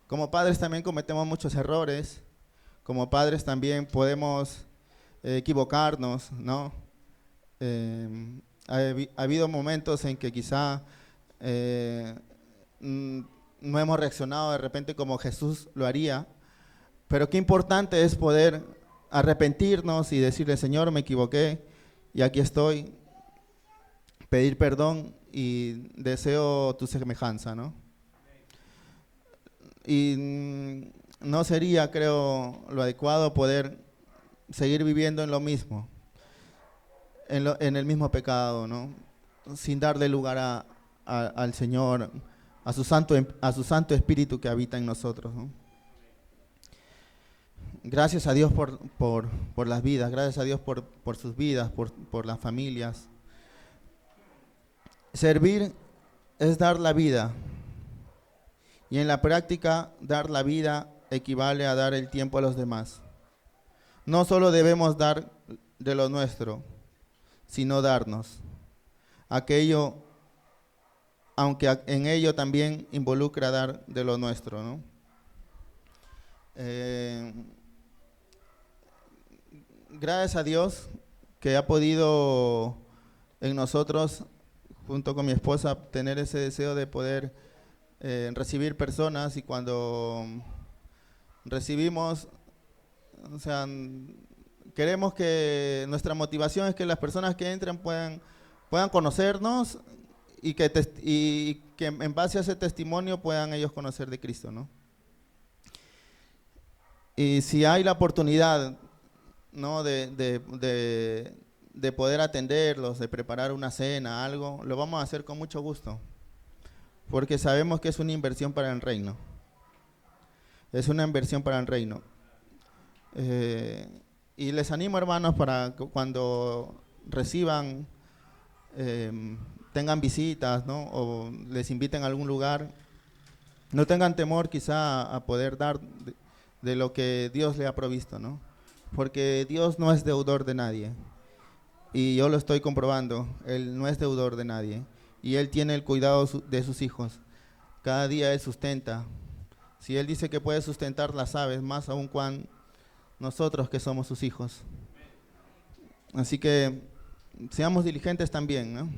Como padres también cometemos muchos errores, como padres también podemos equivocarnos, ¿no? Ha habido momentos en que quizá no hemos reaccionado de repente como Jesús lo haría, pero qué importante es poder arrepentirnos y decirle: Señor, me equivoqué y aquí estoy, pedir perdón y deseo tu semejanza, ¿no? Y no sería, creo, lo adecuado poder seguir viviendo en lo mismo, en el mismo pecado, ¿no? Sin darle lugar al Señor, a su Santo Espíritu que habita en nosotros, ¿no? Gracias a Dios por las vidas, gracias a Dios por sus vidas, por las familias. Servir es dar la vida, y en la práctica dar la vida equivale a dar el tiempo a los demás. No solo debemos dar de lo nuestro, sino darnos aquello, aunque en ello también involucra dar de lo nuestro, ¿no? Gracias a Dios que ha podido en nosotros, junto con mi esposa, tener ese deseo de poder recibir personas, y cuando recibimos, o sea, queremos que nuestra motivación es que las personas que entren puedan conocernos, y que en base a ese testimonio puedan ellos conocer de Cristo, ¿no? Y si hay la oportunidad, ¿no? de poder atenderlos, de preparar una cena, algo, lo vamos a hacer con mucho gusto, porque sabemos que es una inversión para el reino. Es una inversión para el reino. Y les animo, hermanos, para que cuando reciban, tengan visitas, ¿no? O les inviten a algún lugar, no tengan temor quizá a poder dar de lo que Dios le ha provisto, ¿no? Porque Dios no es deudor de nadie, y yo lo estoy comprobando. Él no es deudor de nadie, y Él tiene el cuidado de sus hijos. Cada día Él sustenta. Si Él dice que puede sustentar las aves, más aún cuan nosotros que somos sus hijos. Así que seamos diligentes también, ¿no?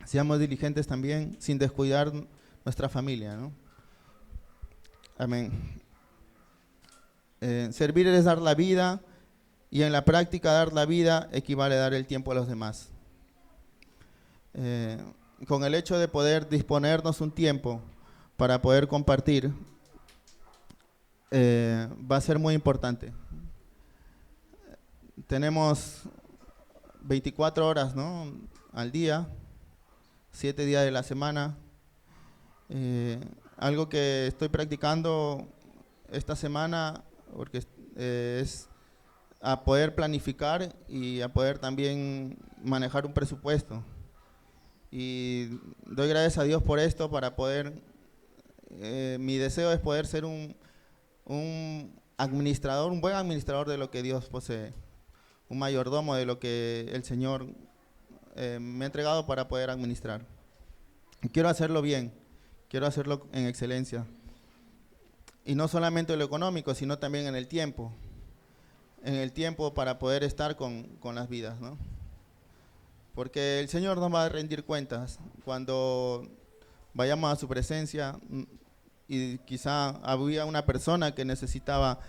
Seamos diligentes también, sin descuidar nuestra familia, ¿no? Amén. Servir es dar la vida, y en la práctica dar la vida equivale a dar el tiempo a los demás. Con el hecho de poder disponernos un tiempo para poder compartir, va a ser muy importante. Tenemos 24 horas, ¿no? Al día, 7 días de la semana. Algo que estoy practicando esta semana, porque es a poder planificar y a poder también manejar un presupuesto. Y doy gracias a Dios por esto, para poder, mi deseo es poder ser un administrador, un buen administrador de lo que Dios posee, un mayordomo de lo que el Señor me ha entregado para poder administrar. Y quiero hacerlo bien, quiero hacerlo en excelencia. Y no solamente en lo económico, sino también en el tiempo. En el tiempo para poder estar con las vidas, ¿no? Porque el Señor nos va a rendir cuentas cuando vayamos a su presencia y quizá había una persona que necesitaba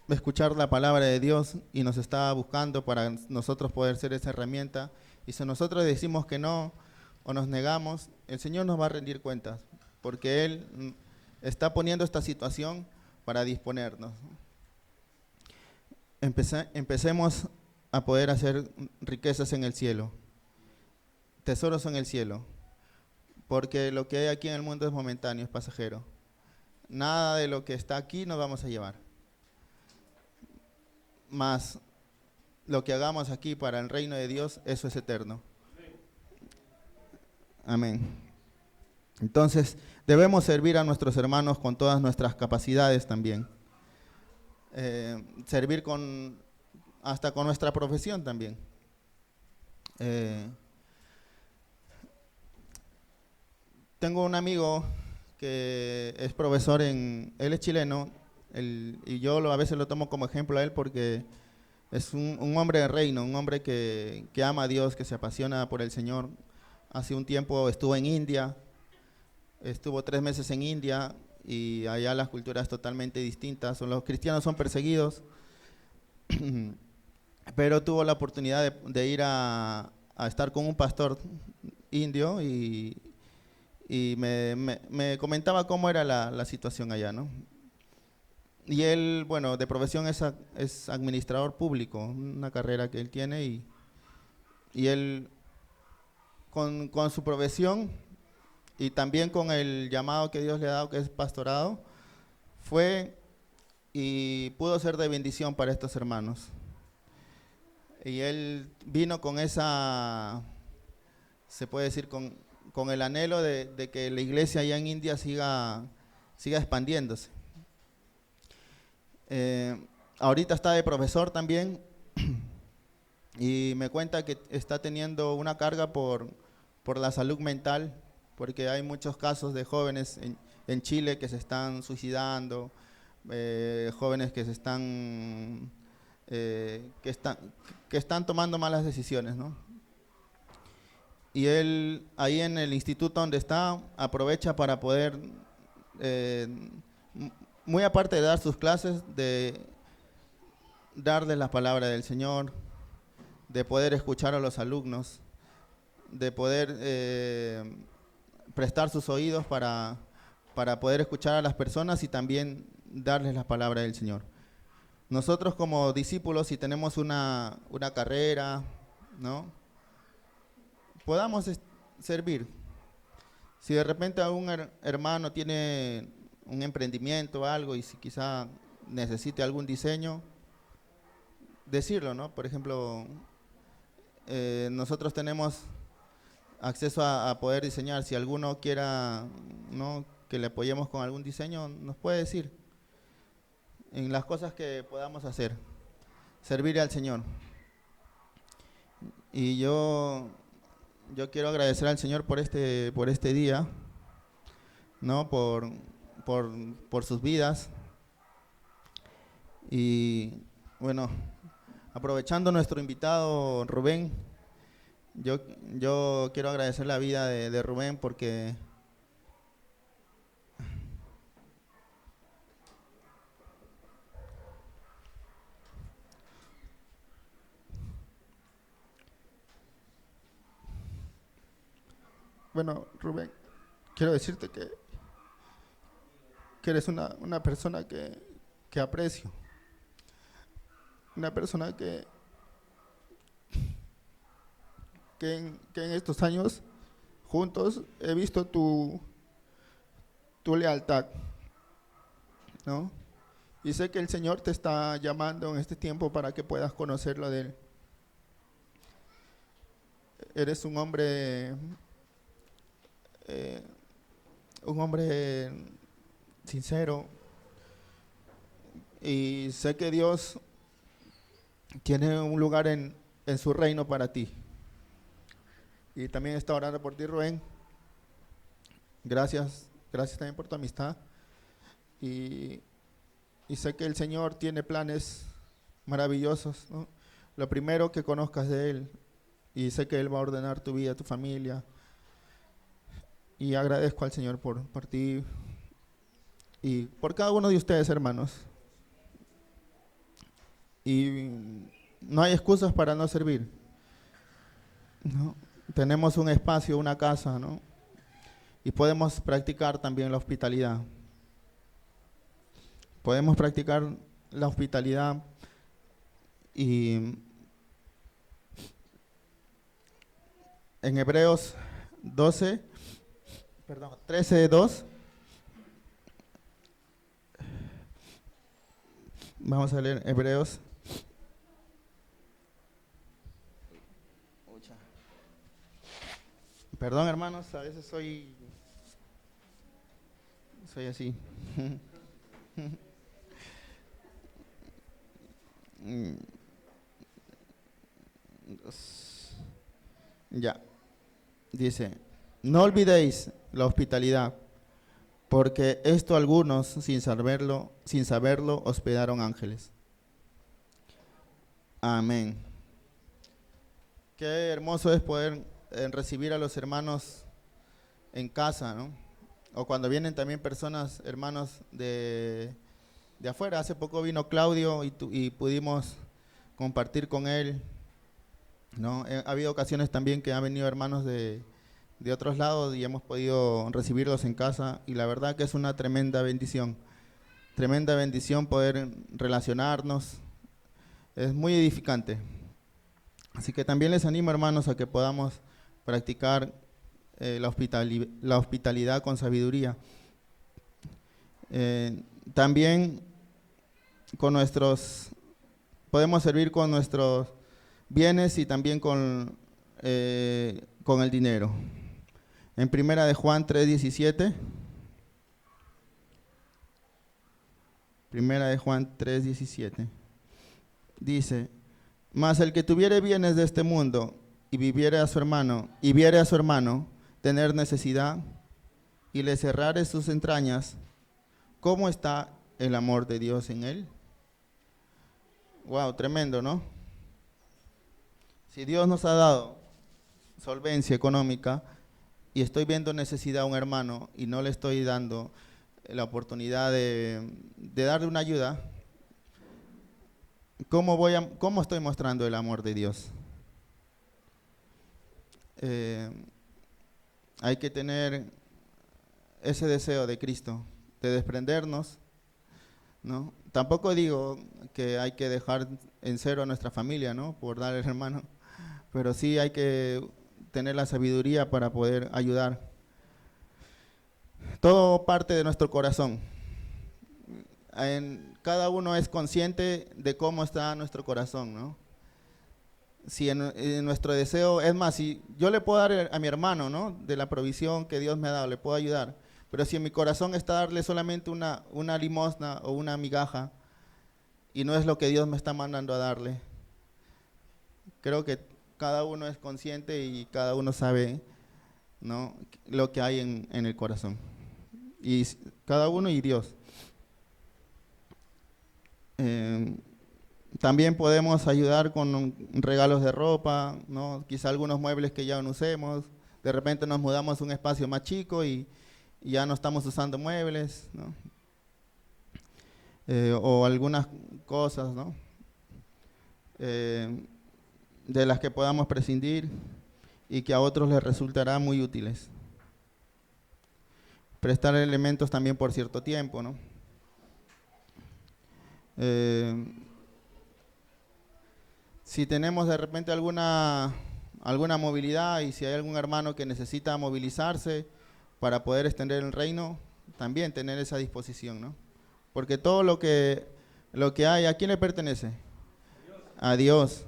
escuchar la palabra de Dios y nos estaba buscando para nosotros poder ser esa herramienta. Y si nosotros decimos que no o nos negamos, el Señor nos va a rendir cuentas, porque Él está poniendo esta situación para disponernos. Empecemos a poder hacer riquezas en el cielo, tesoros en el cielo, porque lo que hay aquí en el mundo es momentáneo, es pasajero. Nada de lo que está aquí nos vamos a llevar. Más lo que hagamos aquí para el reino de Dios, eso es eterno. Amén. Entonces, debemos servir a nuestros hermanos con todas nuestras capacidades también. Servir hasta con nuestra profesión también. Tengo un amigo que es profesor él es chileno, y yo a veces lo tomo como ejemplo a él porque es un hombre de reino, un hombre que ama a Dios, que se apasiona por el Señor. Hace un tiempo estuvo en India, estuvo 3 meses en India, y allá las culturas totalmente distintas. Los cristianos son perseguidos, pero tuvo la oportunidad de ir a estar con un pastor indio y me comentaba cómo era la situación allá, ¿no? Y él, bueno, de profesión es administrador público, una carrera que él tiene, y él con su profesión y también con el llamado que Dios le ha dado, que es pastorado, fue y pudo ser de bendición para estos hermanos. Y él vino con esa, se puede decir, con el anhelo de que la iglesia allá en India siga expandiéndose. Ahorita está de profesor también y me cuenta que está teniendo una carga por la salud mental, porque hay muchos casos de jóvenes en Chile que se están suicidando, jóvenes que que están tomando malas decisiones, ¿no? Y él ahí en el instituto donde está aprovecha para poder, muy aparte de dar sus clases, de darles la palabra del Señor, de poder escuchar a los alumnos, de poder prestar sus oídos para poder escuchar a las personas y también darles la palabra del Señor. Nosotros como discípulos, si tenemos una carrera, ¿no?, podamos servir. Si de repente algún hermano tiene un emprendimiento o algo y si quizá necesite algún diseño, decirlo, ¿no? Por ejemplo, nosotros tenemos acceso a poder diseñar. Si alguno quiera, ¿no?, que le apoyemos con algún diseño, nos puede decir en las cosas que podamos hacer, servir al Señor. Y yo quiero agradecer al Señor por este día, ¿no?, por sus vidas. Y bueno, aprovechando nuestro invitado Rubén, yo quiero agradecer la vida de Rubén porque bueno, Rubén, quiero decirte que eres una persona que aprecio, una persona que en estos años juntos he visto tu lealtad, ¿no? Y sé que el Señor te está llamando en este tiempo para que puedas conocerlo de Él. Eres un hombre sincero, Y sé que Dios tiene un lugar en su reino para ti. Y también está orando por ti, Rubén. Gracias también por tu amistad. Y sé que el Señor tiene planes maravillosos, ¿no? Lo primero, que conozcas de Él. Y sé que Él va a ordenar tu vida, tu familia. Y agradezco al Señor por ti y por cada uno de ustedes, hermanos. Y no hay excusas para no servir, ¿no? Tenemos un espacio, una casa, ¿no? Y podemos practicar también la hospitalidad. Podemos practicar la hospitalidad y en Hebreos 13:2, vamos a leer Hebreos. Perdón, hermanos, a veces soy así. Ya, dice, no olvidéis la hospitalidad, porque esto algunos, sin saberlo, hospedaron ángeles. Amén. Qué hermoso es poder recibir a los hermanos en casa, ¿no? O cuando vienen también personas, hermanos de afuera. Hace poco vino Claudio y pudimos compartir con él, ¿no? Ha habido ocasiones también que han venido hermanos de otros lados y hemos podido recibirlos en casa, y la verdad que es una tremenda bendición poder relacionarnos, es muy edificante. Así que también les animo, hermanos, a que podamos practicar la hospitalidad con sabiduría. También podemos servir con nuestros bienes y también con el dinero. En Primera de Juan 3:17. Primera de Juan 3:17. Dice, mas el que tuviere bienes de este mundo y viere a su hermano tener necesidad y le cerrare sus entrañas, ¿cómo está el amor de Dios en él? Wow, tremendo, ¿no? Si Dios nos ha dado solvencia económica y estoy viendo necesidad a un hermano y no le estoy dando la oportunidad de darle una ayuda, ¿cómo estoy mostrando el amor de Dios? Hay que tener ese deseo de Cristo, de desprendernos, ¿no? Tampoco digo que hay que dejar en cero a nuestra familia, ¿no? Por darle al hermano, pero sí hay que tener la sabiduría para poder ayudar. Todo parte de nuestro corazón. Cada uno es consciente de cómo está nuestro corazón, ¿no? Si en nuestro deseo, es más, si yo le puedo dar a mi hermano, ¿no? De la provisión que Dios me ha dado, le puedo ayudar, pero si en mi corazón está darle solamente una limosna o una migaja y no es lo que Dios me está mandando a darle, creo que cada uno es consciente y cada uno sabe, ¿no? Lo que hay en el corazón, y cada uno y Dios. También podemos ayudar con regalos de ropa, ¿no? Quizá algunos muebles que ya no usemos. De repente nos mudamos a un espacio más chico y ya no estamos usando muebles, ¿no? O algunas cosas, ¿no? De las que podamos prescindir y que a otros les resultará muy útiles. Prestar elementos también por cierto tiempo, ¿no? Si tenemos de repente alguna movilidad y si hay algún hermano que necesita movilizarse para poder extender el reino, también tener esa disposición, ¿no? Porque todo lo que hay, ¿a quién le pertenece? A Dios.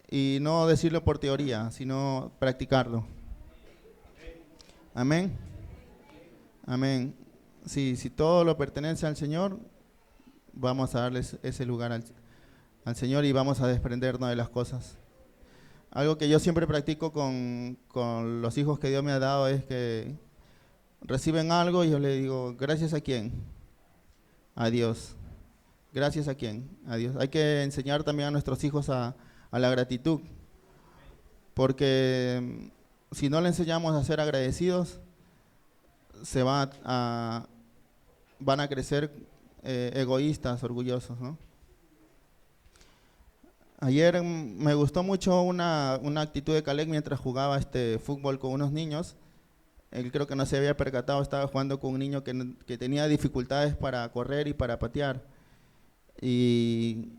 Y no decirlo por teoría, sino practicarlo. Amén. Amén. Si todo lo pertenece al Señor, vamos a darles ese lugar al Señor y vamos a desprendernos de las cosas. Algo que yo siempre practico con los hijos que Dios me ha dado es que reciben algo y yo le digo, ¿gracias a quién? A Dios. ¿Gracias a quién? A Dios. Hay que enseñar también a nuestros hijos a la gratitud, porque si no le enseñamos a ser agradecidos, van a crecer egoístas, orgullosos, ¿no? Ayer me gustó mucho una actitud de Caleb mientras jugaba fútbol con unos niños. Él creo que no se había percatado, estaba jugando con un niño que tenía dificultades para correr y para patear. Y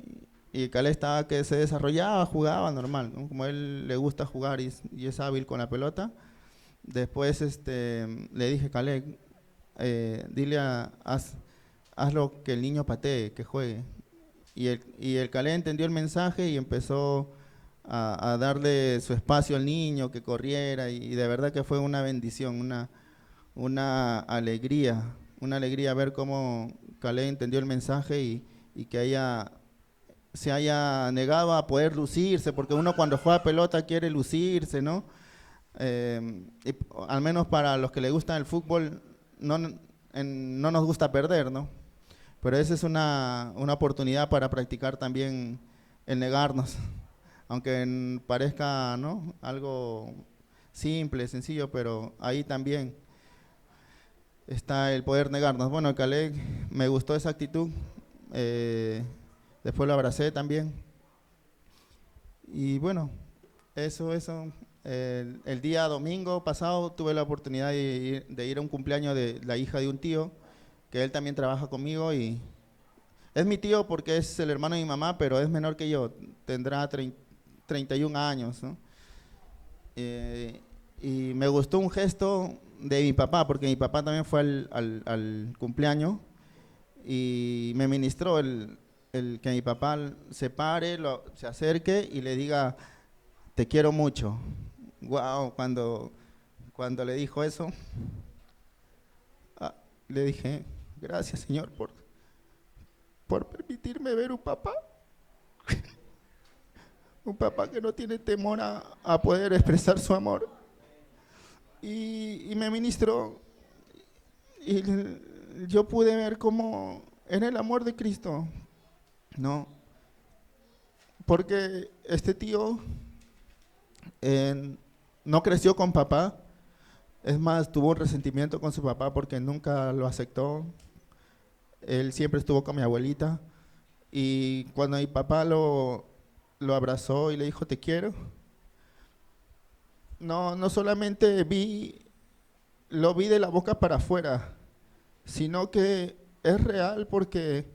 Caleb estaba que se desarrollaba, jugaba normal, ¿no? Como a él le gusta jugar y es hábil con la pelota. Después le dije, Caleb, dile hazlo que el niño patee, que juegue. Y el Caleb entendió el mensaje y empezó a darle su espacio al niño, que corriera, y de verdad que fue una bendición, una alegría ver cómo Caleb entendió el mensaje y que se haya negado a poder lucirse, porque uno cuando juega pelota quiere lucirse, ¿no? Y al menos para los que le gustan el fútbol, no nos gusta perder, ¿no? Pero esa es una oportunidad para practicar también el negarnos, aunque parezca, ¿no?, algo simple, sencillo, pero ahí también está el poder negarnos. Bueno, Caleb, me gustó esa actitud, después lo abracé también. Y bueno, eso. El día domingo pasado tuve la oportunidad de ir a un cumpleaños de la hija de un tío, que él también trabaja conmigo y es mi tío porque es el hermano de mi mamá, pero es menor que yo, tendrá 31 años, ¿no? Y me gustó un gesto de mi papá, porque mi papá también fue al cumpleaños y me ministró el que mi papá se pare, se acerque y le diga, te quiero mucho. Wow, cuando le dijo eso, le dije, gracias Señor por permitirme ver un papá, un papá que no tiene temor a poder expresar su amor. Y me ministró y yo pude ver cómo era el amor de Cristo, ¿no? Porque este tío no creció con papá, es más, tuvo un resentimiento con su papá porque nunca lo aceptó. Él siempre estuvo con mi abuelita y cuando mi papá lo abrazó y le dijo te quiero, no solamente lo vi de la boca para afuera, sino que es real porque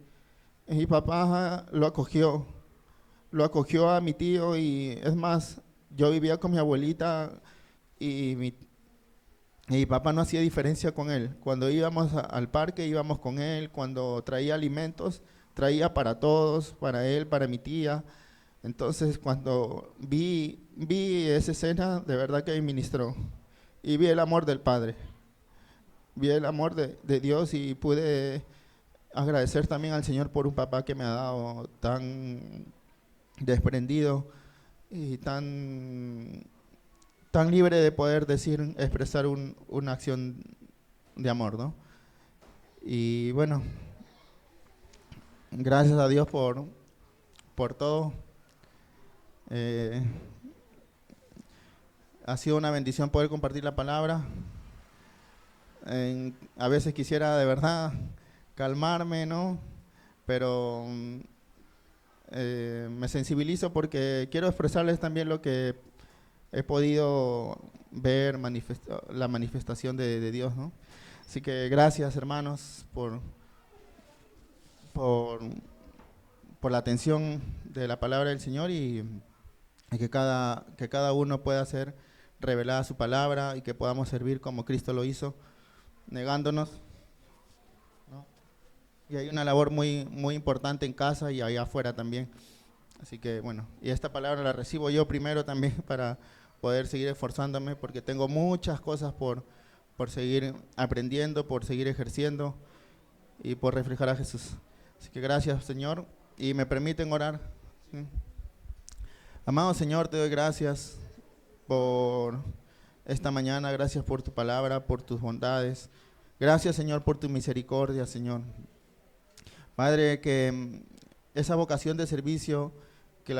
mi papá lo acogió a mi tío y es más, yo vivía con mi abuelita y mi papá no hacía diferencia con él. Cuando íbamos al parque íbamos con él, cuando traía alimentos, traía para todos, para él, para mi tía. Entonces cuando vi esa escena, de verdad que me ministró. Y vi el amor del Padre, vi el amor de Dios y pude agradecer también al Señor por un papá que me ha dado tan desprendido y tan libre de poder expresar una acción de amor, ¿no? Y bueno, gracias a Dios por todo. Ha sido una bendición poder compartir la palabra. A veces quisiera de verdad calmarme, ¿no? Pero me sensibilizo porque quiero expresarles también lo que he podido ver, la manifestación de Dios, ¿no? Así que gracias, hermanos, por la atención de la palabra del Señor y que cada uno pueda ser revelada su palabra y que podamos servir como Cristo lo hizo, negándonos, ¿no? Y hay una labor muy, muy importante en casa y allá afuera también. Así que bueno, y esta palabra la recibo yo primero también para poder seguir esforzándome porque tengo muchas cosas por seguir aprendiendo, por seguir ejerciendo y por reflejar a Jesús. Así que gracias, Señor, y me permiten orar. ¿Sí? Amado Señor, te doy gracias por esta mañana, gracias por tu palabra, por tus bondades. Gracias, Señor, por tu misericordia, Señor. Padre, que esa vocación de servicio que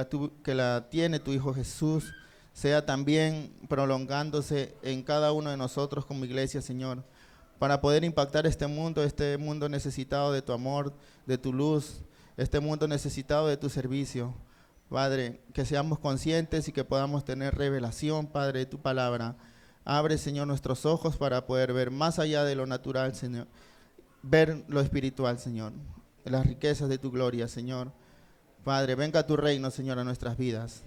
la tiene tu Hijo Jesús sea también prolongándose en cada uno de nosotros como iglesia, Señor, para poder impactar este mundo necesitado de tu amor, de tu luz, este mundo necesitado de tu servicio. Padre, que seamos conscientes y que podamos tener revelación, Padre, de tu palabra. Abre, Señor, nuestros ojos para poder ver más allá de lo natural, Señor. Ver lo espiritual, Señor. Las riquezas de tu gloria, Señor. Padre, venga tu reino, Señor, a nuestras vidas.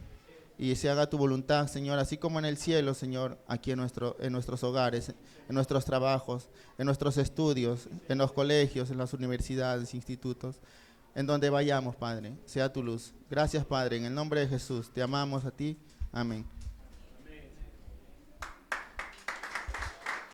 Y se haga tu voluntad, Señor, así como en el cielo, Señor, aquí en nuestros hogares, en nuestros trabajos, en nuestros estudios, en los colegios, en las universidades, institutos. En donde vayamos, Padre, sea tu luz. Gracias, Padre, en el nombre de Jesús. Te amamos a ti. Amén.